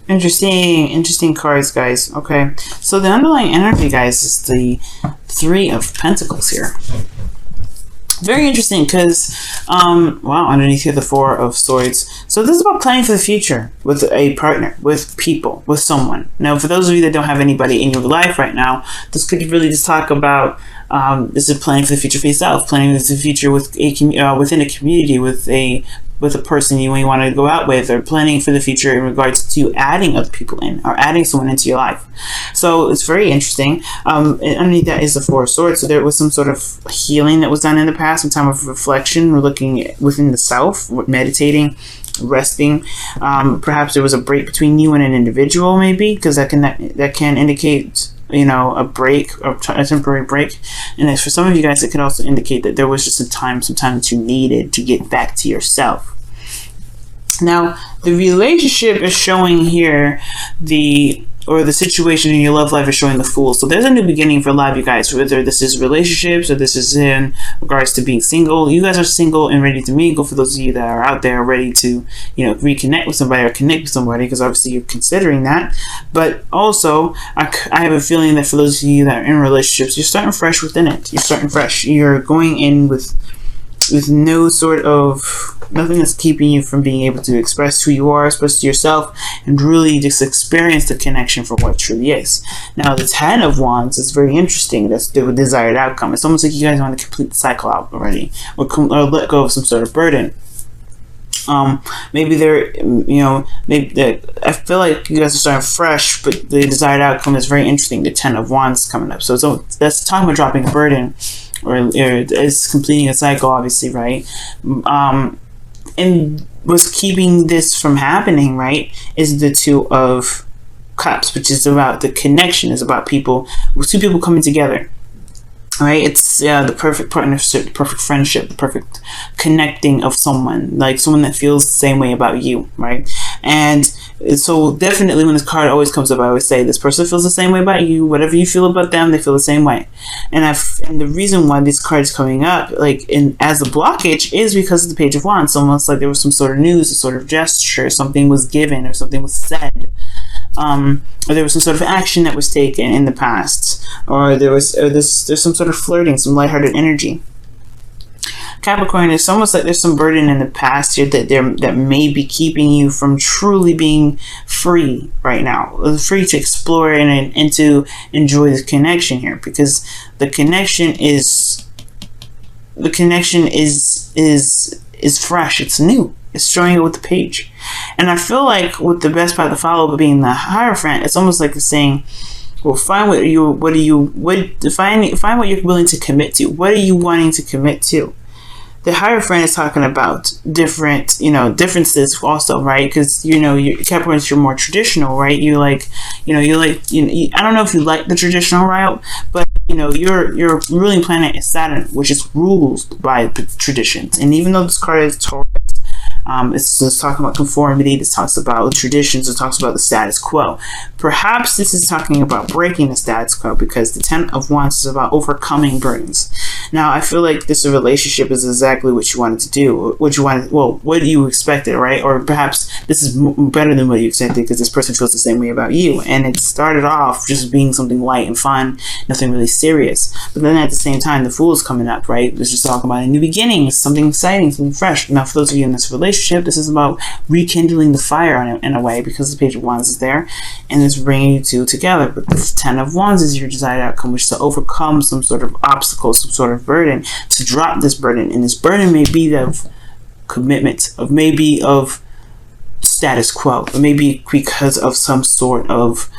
Interesting cards, guys. Okay, so the underlying energy, guys, is the Three of Pentacles here. Very interesting because, wow, underneath here, the Four of Swords. So this is about planning for the future with a partner, with people, with someone. Now, for those of you that don't have anybody in your life right now, this could really just talk about, this is planning for the future for yourself, planning for the future with within a community, with a person you want to go out with, or planning for the future in regards to adding other people in, or adding someone into your life. So it's very interesting. Underneath that is the Four of Swords. So there was some sort of healing that was done in the past, some time of reflection. We're looking within the self, meditating, resting. Perhaps there was a break between you and an individual, maybe, because that can indicate, you know, a break, or a temporary break. And for some of you guys, it could also indicate that there was just some time that you needed to get back to yourself. Now, the relationship is showing here the situation in your love life is showing the Fool. So there's a new beginning for a lot of you guys, whether this is relationships or this is in regards to being single. You guys are single and ready to mingle. For those of you that are out there ready to, you know, reconnect with somebody or connect with somebody, because obviously you're considering that. But also, I have a feeling that for those of you that are in relationships, you're starting fresh within it. You're starting fresh. You're going in with no sort of, nothing that's keeping you from being able to express who you are, express to yourself, and really just experience the connection for what it truly is. Now, the Ten of Wands is very interesting. That's the desired outcome. It's almost like you guys want to complete the cycle out already, or let go of some sort of burden. Maybe they're, you know, I feel like you guys are starting fresh, but the desired outcome is very interesting. The Ten of Wands coming up. So that's talking about dropping a burden, or it's completing a cycle, obviously, right? And what's keeping this from happening, right, is the Two of Cups, which is about the connection, is about two people coming together. Right, it's the perfect partnership, the perfect friendship, the perfect connecting of someone, like someone that feels the same way about you, right? And so definitely when this card always comes up, I always say this person feels the same way about you. Whatever you feel about them, they feel the same way. And the reason why this card is coming up, like as a blockage, is because of the Page of Wands. So almost like there was some sort of news, a sort of gesture, something was given or something was said. Or there was some sort of action that was taken in the past, or there's some sort of flirting, some lighthearted energy. Capricorn, it's almost like there's some burden in the past here that may be keeping you from truly being free right now, free to explore and to enjoy the connection here, because the connection is fresh, it's new. It's showing it with the Page. And I feel like with the best path to follow being the Hierophant, it's almost like it's saying, well, find what you're willing to commit to. What are you wanting to commit to? The Hierophant is talking about different, differences also, right? Because, Capricorns, you're more traditional, right? I don't know if you like the traditional route, but your ruling planet is Saturn, which is ruled by the traditions. And even though this card is Taurus, it's talking about conformity, this talks about traditions, it talks about the status quo. Perhaps this is talking about breaking the status quo, because the Ten of Wands is about overcoming burdens. Now, I feel like this relationship is exactly what you wanted to do, what you expected, right? Or perhaps this is better than what you expected, because this person feels the same way about you, and it started off just being something light and fun, nothing really serious. But then at the same time, the Fool is coming up, right? It's just talking about a new beginning, something exciting, something fresh. Now, for those of you in this relationship, this is about rekindling the fire in a way, because the Page of Wands is there, and it's bringing you two together. But the Ten of Wands is your desired outcome, which is to overcome some sort of obstacle, some sort of burden, to drop this burden. And this burden may be of commitment, of status quo, or maybe because of some sort of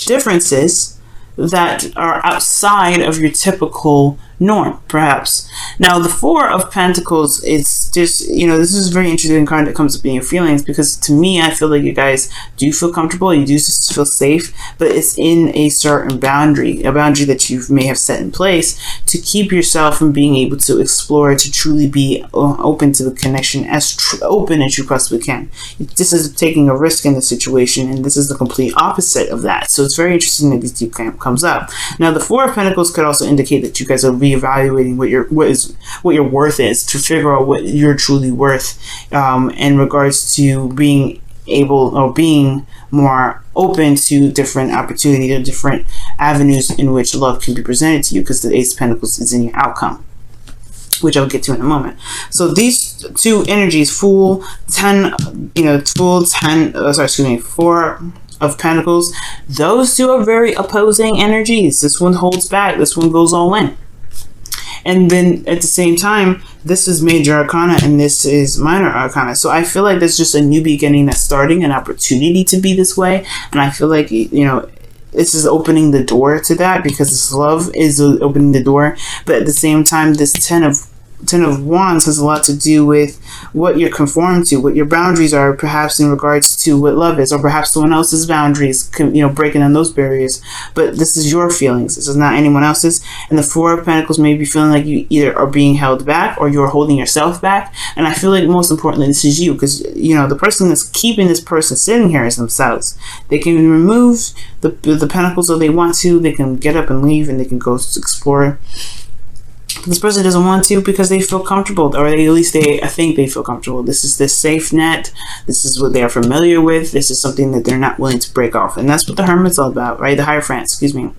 differences that are outside of your typical norm, perhaps. Now, the Four of Pentacles is just, this is a very interesting card that comes up in your feelings, because to me, I feel like you guys do feel comfortable, you do feel safe, but it's in a certain boundary, a boundary that you may have set in place to keep yourself from being able to explore, to truly be open to the connection, as open as you possibly can. This is taking a risk in the situation, and this is the complete opposite of that. So it's very interesting that these two comes up. Now, the Four of Pentacles could also indicate that you guys are reevaluating what your worth is, to figure out what you're truly worth, in regards to being able, or being more open to different opportunities or different avenues in which love can be presented to you, because the Ace of Pentacles is in your outcome, which I'll get to in a moment. So these two energies, Fool, 10, Fool, 10, excuse me, 4 of Pentacles, those two are very opposing energies. This one holds back, this one goes all in. And then at the same time, this is Major Arcana and this is Minor Arcana. So I feel like there's just a new beginning that's starting, an opportunity to be this way. And I feel like, this is opening the door to that, because this love is opening the door. But at the same time, this Ten of Wands has a lot to do with what you're conformed to, what your boundaries are, perhaps in regards to what love is, or perhaps someone else's boundaries, breaking down those barriers. But this is your feelings. This is not anyone else's. And the Four of Pentacles may be feeling like you either are being held back or you're holding yourself back. And I feel like most importantly, this is you, because, the person that's keeping this person sitting here is themselves. They can remove the pentacles if they want to. They can get up and leave, and they can go explore. This person doesn't want to because they feel comfortable, or at least I think they feel comfortable. This is the safe net. This is what they are familiar with. This is something that they're not willing to break off. And that's what the Hermit's all about, right? The Hierophant, excuse me.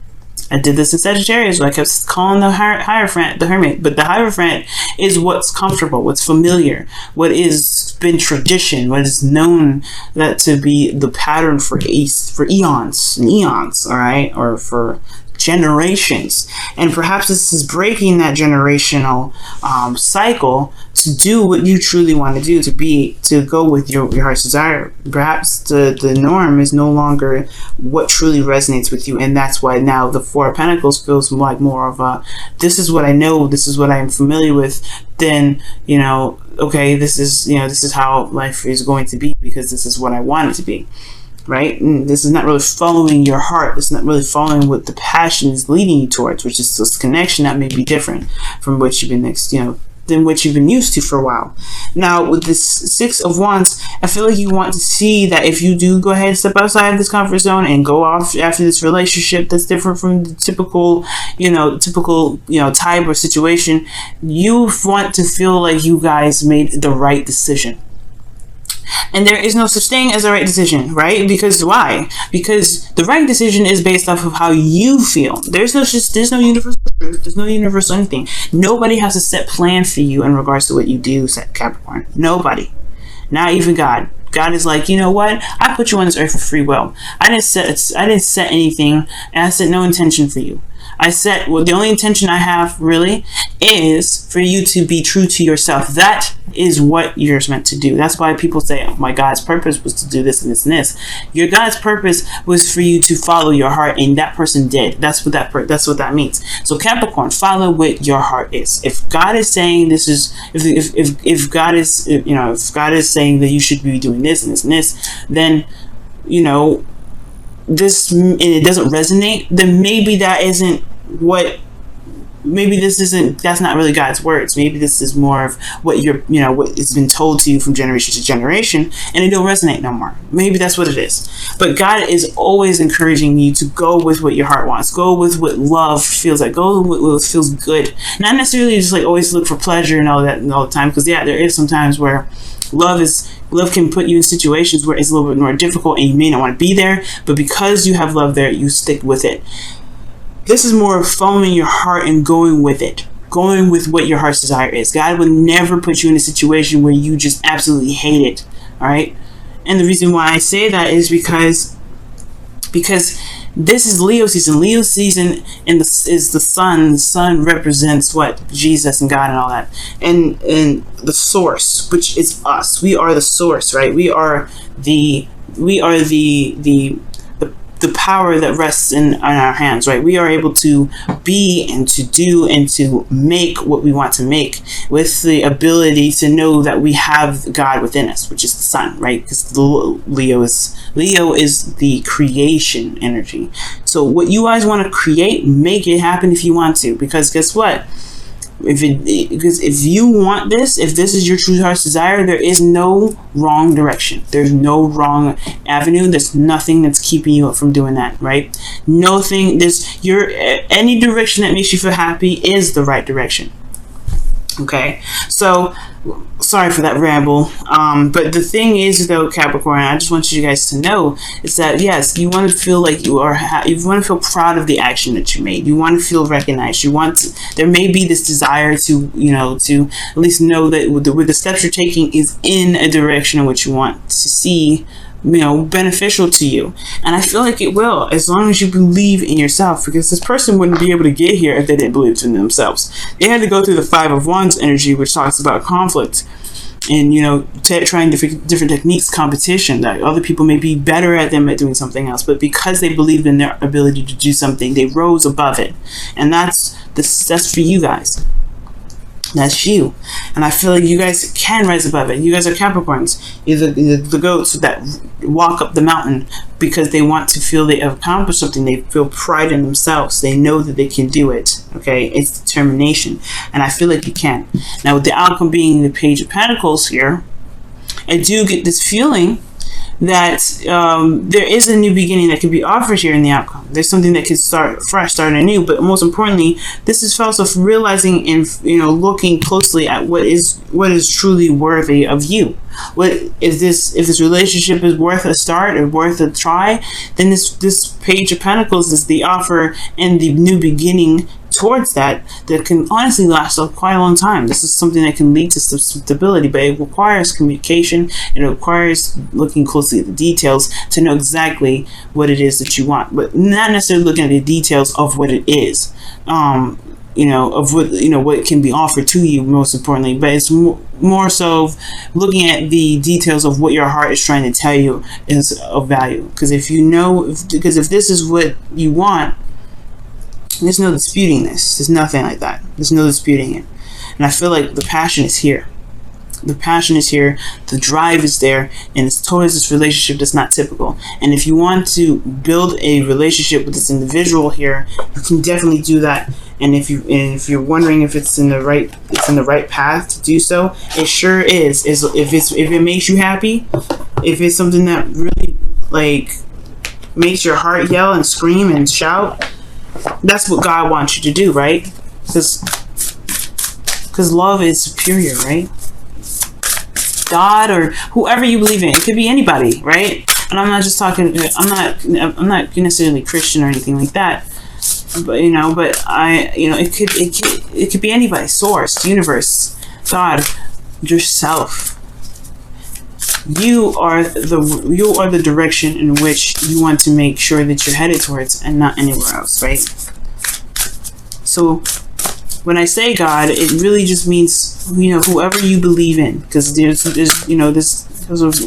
I did this in Sagittarius, so I kept calling the Hierophant the Hermit. But the Hierophant is what's comfortable, what's familiar, what is been tradition, what is known that to be the pattern for eons and eons, all right? Or for generations. And perhaps this is breaking that generational cycle to do what you truly want to do, to go with your heart's desire. Perhaps the norm is no longer what truly resonates with you, and that's why now the Four of Pentacles feels like more of a, this is what I know, this is what I'm familiar with, then okay, this is how life is going to be, because this is what I want it to be. Right? And this is not really following your heart. It's not really following what the passion is leading you towards, which is this connection that may be different from what you've been than what you've been used to for a while. Now, with this Six of Wands, I feel like you want to see that if you do go ahead and step outside of this comfort zone and go off after this relationship that's different from the typical type or situation, you want to feel like you guys made the right decision. And there is no such thing as a right decision, right? Because why? Because the right decision is based off of how you feel. There's no universal truth. There's no universal anything. Nobody has a set plan for you in regards to what you do, Capricorn. Nobody. Not even God. God is like, you know what? I put you on this earth for free will. I didn't set anything, and I set no intention for you. The only intention I have really is for you to be true to yourself. That is what you're meant to do. That's why people say, oh, my God's purpose was to do this and this and this. Your God's purpose was for you to follow your heart, and that person did. That's what that means. So Capricorn, follow what your heart is. If God is saying this is, if God is saying that you should be doing this and this and this, then this, and it doesn't resonate, then maybe that's not really God's words. Maybe this is more of what what has been told to you from generation to generation, and it don't resonate no more. Maybe that's what it is. But God is always encouraging you to go with what your heart wants. Go with what love feels like. Go with what feels good. Not necessarily just like always look for pleasure and all that all the time, because there is some times where love can put you in situations where it's a little bit more difficult and you may not want to be there, but because you have love there, you stick with it. This is more of following your heart and going with it. Going with what your heart's desire is. God would never put you in a situation where you just absolutely hate it. Alright? And the reason why I say that is because this is Leo season. Leo season is the sun. The sun represents what? Jesus and God and all that. And the source, which is us. We are the source, right? We are the power that rests in our hands, right? We are able to be and to do and to make what we want to make, with the ability to know that we have God within us, which is the sun, right? Because Leo is the creation energy. So what you guys want to create, make it happen if you want to, because guess what? Because if you want this, if this is your true heart's desire, there is no wrong direction. There's no wrong avenue. There's nothing that's keeping you from doing that, right? Nothing. Any direction that makes you feel happy is the right direction. Okay, so sorry for that ramble. But the thing is, though, Capricorn, I just want you guys to know is that yes, you want to feel like you want to feel proud of the action that you made. You want to feel recognized. There may be this desire to, to at least know that with the steps you're taking is in a direction in which you want to see, beneficial to you. And I feel like it will, as long as you believe in yourself, because this person wouldn't be able to get here if they didn't believe in themselves. They had to go through the Five of Wands energy, which talks about conflict and, trying different techniques, competition, that other people may be better at them at doing something else, but because they believed in their ability to do something, they rose above it. And that's for you guys. That's you. And I feel like you guys can rise above it. You guys are Capricorns. You're the goats that walk up the mountain because they want to feel they have accomplished something. They feel pride in themselves. They know that they can do it. Okay? It's determination. And I feel like you can. Now, with the outcome being the Page of Pentacles here, I do get this feeling that there is a new beginning that could be offered here in the outcome. There's something that could start fresh, start anew. But most importantly, this is also looking closely at what is truly worthy of you. If this relationship is worth a start or worth a try, then this Page of Pentacles is the offer and the new beginning towards that can honestly last quite a long time. This is something that can lead to some stability, but it requires communication. It requires looking closely at the details to know exactly what it is that you want, but not necessarily looking at the details of what it is. Of what can be offered to you, most importantly, but it's more so looking at the details of what your heart is trying to tell you is of value. Because if this is what you want, there's no disputing this. There's nothing like that. There's no disputing it. And I feel like the passion is here. The passion is here. The drive is there. And it's towards this relationship that's not typical. And if you want to build a relationship with this individual here, you can definitely do that. And if you're wondering if it's in the right path to do so, it sure is. If it makes you happy, if it's something that really makes your heart yell and scream and shout, that's what God wants you to do, right? Because love is superior, right? God or whoever you believe in, it could be anybody, right? And I'm not just talking. I'm not necessarily Christian or anything like that, but it could be anybody. Source, universe, God, yourself. You are the direction in which you want to make sure that you're headed towards, and not anywhere else, right? So when I say God, it really just means whoever you believe in, because there's a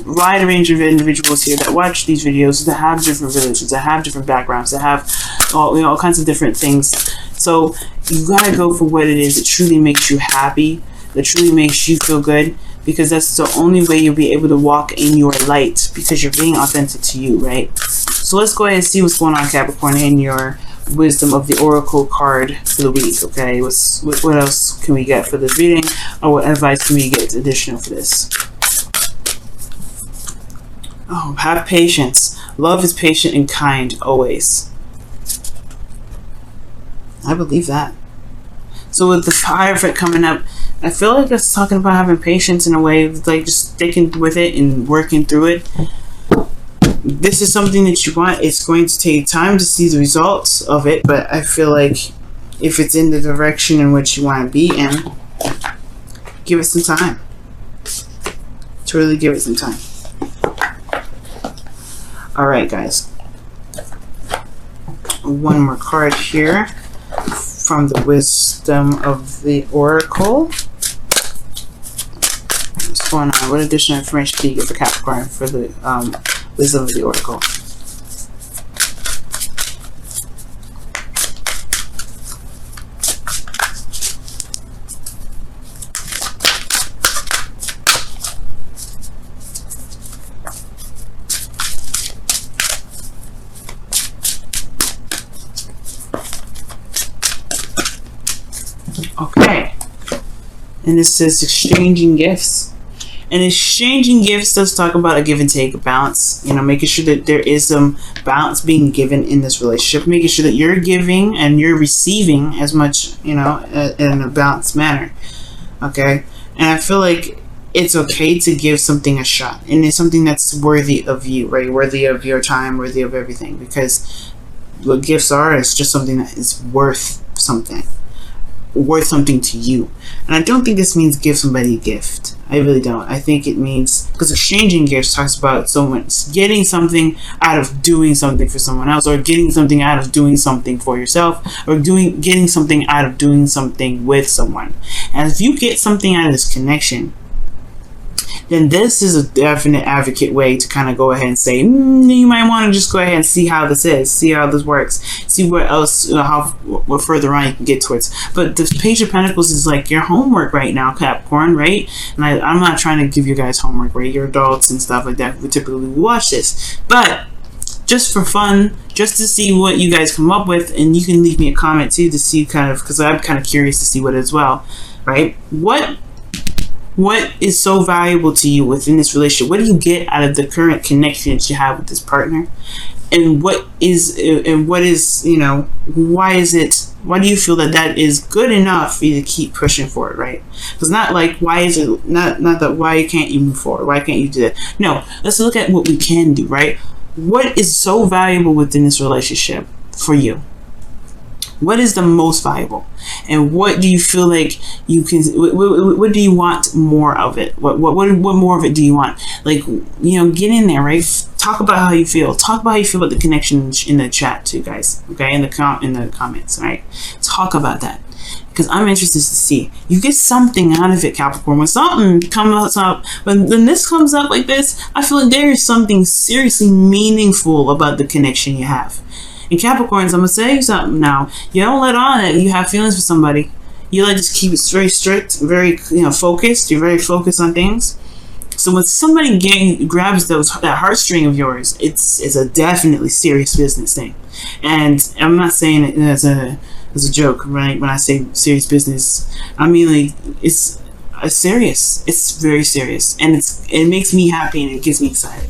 wide range of individuals here that watch these videos that have different religions, that have different backgrounds, that have all kinds of different things. So you gotta go for what it is that truly makes you happy, that truly makes you feel good. Because that's the only way you'll be able to walk in your light, because you're being authentic to you, right? So let's go ahead and see what's going on, Capricorn, in your wisdom of the Oracle card for the week, okay? What else can we get for this reading? Or what advice can we get additional for this? Oh, have patience. Love is patient and kind always. I believe that. So with the Hierophant coming up, I feel like it's talking about having patience in a way, like just sticking with it and working through it. This is something that you want. It's going to take time to see the results of it, but I feel like if it's in the direction in which you want to be in, give it some time. Truly give it some time. Alright, guys. One more card here from the wisdom of the Oracle. What's going on? What additional information can you get for Capricorn for the wisdom of the Oracle? Okay. And it says exchanging gifts. And exchanging gifts does talk about a give and take, a balance. You know, making sure that there is some balance being given in this relationship. Making sure that you're giving and you're receiving as much, you know, in a balanced manner. Okay? And I feel like it's okay to give something a shot. And it's something that's worthy of you, right? Worthy of your time, worthy of everything. Because what gifts are is just something that is worth something. Worth something to you. And I don't think this means give somebody a gift. I really don't. I think it means, because exchanging gifts talks about someone getting something out of doing something for someone else, or getting something out of doing something for yourself, or getting something out of doing something with someone. And if you get something out of this connection, then this is a definite advocate way to kind of go ahead and say, you might want to just go ahead and see how this is, see how this works, see what else, what further on you can get towards. But the Page of Pentacles is like your homework right now, Capricorn, right? And I'm not trying to give you guys homework, right? You're adults and stuff like that. We typically watch this, but just for fun, just to see what you guys come up with, and you can leave me a comment too to see kind of, because I'm kind of curious to see what as well, right? What is so valuable to you within this relationship? What do you get out of the current connection that you have with this partner? And what is, you know, why do you feel that is good enough for you to keep pushing for it, right? Because not like, why is it, not that why can't you move forward? Why can't you do that? No, let's look at what we can do, right? What is so valuable within this relationship for you? What is the most valuable? And what do you feel like you can, what do you want more of it? What more of it do you want? Like, you know, get in there, right? Talk about how you feel. Talk about how you feel about the connection in the chat too, guys. Okay, in the comments, right? Talk about that. Because I'm interested to see. You get something out of it, Capricorn. When something comes up, when this comes up like this, I feel like there is something seriously meaningful about the connection you have. And Capricorns, I'm going to say you something now. You don't let on that you have feelings for somebody. You like just keep it very strict, very, you know, focused. You're very focused on things. So when somebody grabs that heartstring of yours, it's a definitely serious business thing. And I'm not saying it as a joke, right? When I say serious business, I mean like it's serious. It's very serious, and it makes me happy and it gets me excited.